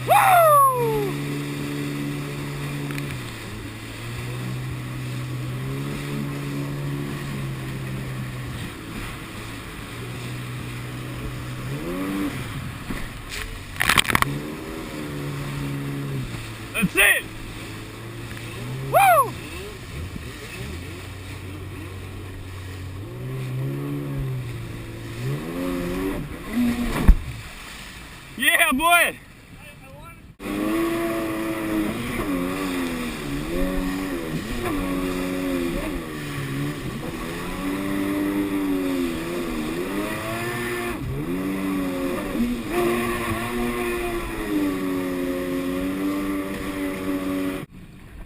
Woo! That's it! Woo! Yeah, boy!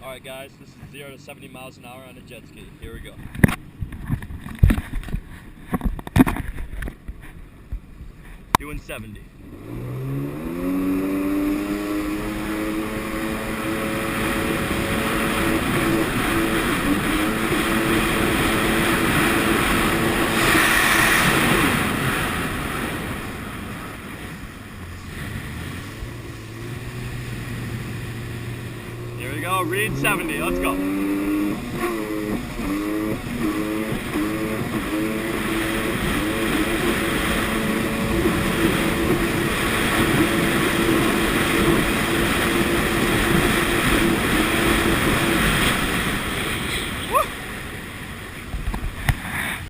Alright guys, this is 0 to 70 miles an hour on a jet ski. Here we go. Doing 70. Here we go, read 70, let's go.